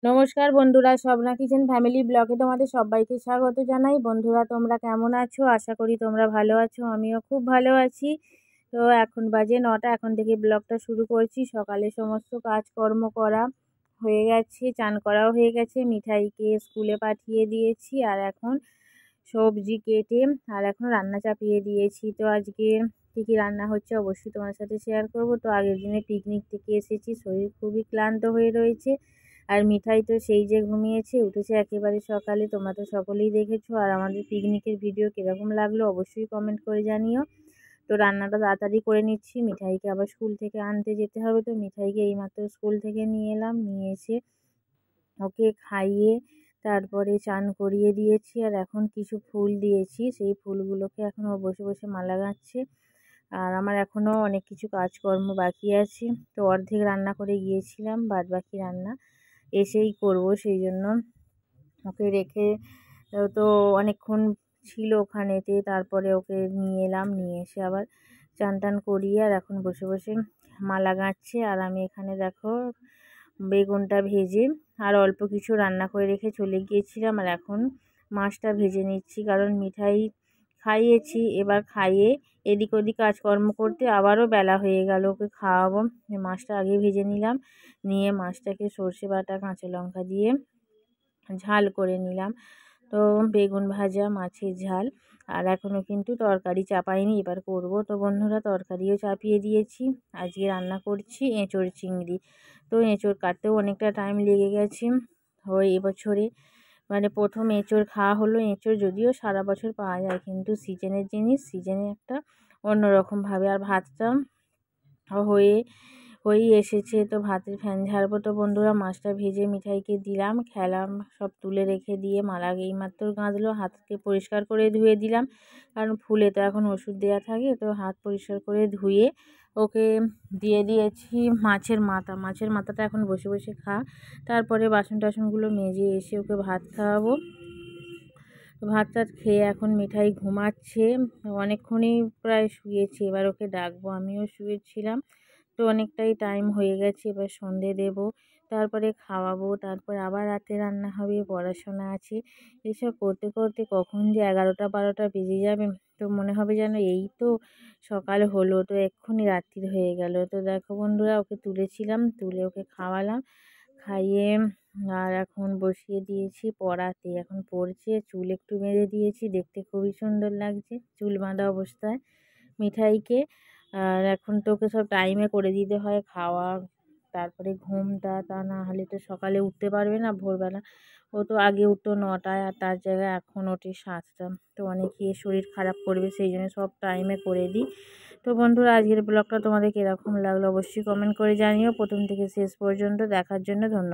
নমস্কার বন্ধুরা, Swapna kitchen family ব্লগে তোমাদের সবাইকে স্বাগত জানাই। বন্ধুরা, তোমরা কেমন আছো? আশা করি তোমরা ভালো আছো। আমিও খুব ভালো আছি। তো এখন বাজে 9টা। এখন থেকে ব্লগটা শুরু করছি। সকালে সমস্ত কাজকর্ম করা হয়ে গেছে, চান করাও হয়ে গেছে, মিঠাইকে স্কুলে পাঠিয়ে দিয়েছি, আর এখন সবজি কেটে আর এখন রান্না চাপিয়ে দিয়েছি। তো আজকে কী কী রান্না হচ্ছে অবশ্যই তোমার সাথে শেয়ার করব। তো আগের দিনে পিকনিক থেকে এসেছি, শরীর খুবই ক্লান্ত হয়ে রয়েছে। আর মিঠাই তো সেই যে ঘুমিয়েছে, উঠেছে একেবারে সকালে। তোমরা তো সকলেই দেখেছো। আর আমাদের পিকনিকের ভিডিও কীরকম লাগলো অবশ্যই কমেন্ট করে জানিও। তো রান্নাটা তাড়াতাড়ি করে নিচ্ছি, মিঠাইকে আবার স্কুল থেকে আনতে যেতে হবে। তো মিঠাইকে এইমাত্র স্কুল থেকে নিয়ে এলাম, নিয়ে এসে ওকে খাইয়ে তারপরে চান করিয়ে দিয়েছি। আর এখন কিছু ফুল দিয়েছি, সেই ফুলগুলোকে এখন ও বসে বসে মালা গাঁথছে। আর আমার এখনও অনেক কিছু কাজকর্ম বাকি আছে। তো অর্ধেক রান্না করে গিয়েছিলাম, বাদ বাকি রান্না এসেই করব, সেই জন্য ওকে রেখে তো অনেকক্ষণ ছিল ওখানেতে। তারপরে ওকে নিয়ে এলাম, নিয়ে এসে আবার চান টান করিয়ে আর এখন বসে বসে মালা গাঁথছে। আর আমি এখানে দেখো বেগুনটা ভেজে আর অল্প কিছু রান্না করে রেখে চলে গিয়েছিলাম। আর এখন মাছটা ভেজে নিচ্ছি, কারণ মিঠাই খাইয়েছি, এবার খাইয়ে এদিক ওদিক কাজকর্ম করতে আবারও বেলা হয়ে গেল। ওকে খাওয়াবো, মাছটা আগে ভেজে নিলাম, নিয়ে মাছটাকে সর্ষে বাটা কাঁচা লঙ্কা দিয়ে ঝাল করে নিলাম। তো বেগুন ভাজা, মাছের ঝাল। আর এখনও কিন্তু তরকারি চাপাইনি, এবার করব। তো বন্ধুরা, তরকারিও চাপিয়ে দিয়েছি। আজকে রান্না করছি এঁচোড় চিংড়ি। তো এঁচোড় কাটতেও অনেকটা টাইম লেগে গেছে। ওই এবছরে মানে প্রথম এঁচোড় খাওয়া হলো। এঁচোড় যদিও সারা বছর পাওয়া যায়, কিন্তু সিজনের জিনিস সিজনে একটা অন্যরকমভাবে। আর ভাতটা হয়েই এসেছে, তো ভাতের ফ্যান ঝাড়বো। তো বন্ধুরা, মাছটা ভেজে মিঠাইকে দিলাম, খেলাম, সব তুলে রেখে দিয়ে মালা এইমাত্র গাঁথলো। হাতকে পরিষ্কার করে ধুয়ে দিলাম, কারণ ফুলে তো এখন ওষুধ দেওয়া থাকে। তো হাত পরিষ্কার করে ধুয়ে ওকে দিয়ে দিয়েছি মাছের মাথা। মাছের মাথাটা এখন বসে বসে তারপরে বাসন টাসনগুলো মেজে এসে ওকে ভাত খাওয়াবো। ভাত টাত খেয়ে এখন মিঠাই ঘুমাচ্ছে, অনেকক্ষণই প্রায় শুয়েছে। এবার ওকে ডাকবো, আমিও শুয়েছিলাম। তো অনেকটাই টাইম হয়ে গেছে, এবার সন্ধে দেব, তারপরে খাওয়াবো, তারপর আবার রাতে রান্না হবে, পড়াশোনা আছে। এসব করতে করতে কখন যে 11টা 12টা বেজে যাবে, তো মনে হবে যেন এই তো সকাল হলো, তো এক্ষুনি রাত্রির হয়ে গেল। তো দেখো বন্ধুরা, ওকে তুলেছিলাম, তুলে ওকে খাওয়ালাম, খাইয়ে আর এখন বসিয়ে দিয়েছি পড়াতে। এখন পড়ছে, চুল একটু বেঁধে দিয়েছি, দেখতে খুবই সুন্দর লাগছে চুল বাঁধা অবস্থায় মিঠাইকে। আর এখন তো ওকে সব টাইমে করে দিতে হয়, খাওয়া, তারপরে ঘুমটা, তা না হলে তো সকালে উঠতে পারবে না ভোরবেলা। ও তো আগে উঠতো 9টায়, আর তার জায়গায় এখন ওঠে 7টা। তো অনেকই শরীর খারাপ করবে, সেই জন্য সব টাইমে করে দিই। তো বন্ধুরা, আজকের ব্লগটা তোমাদের কীরকম লাগলো অবশ্যই কমেন্ট করে জানিও। প্রথম থেকে শেষ পর্যন্ত দেখার জন্য ধন্যবাদ।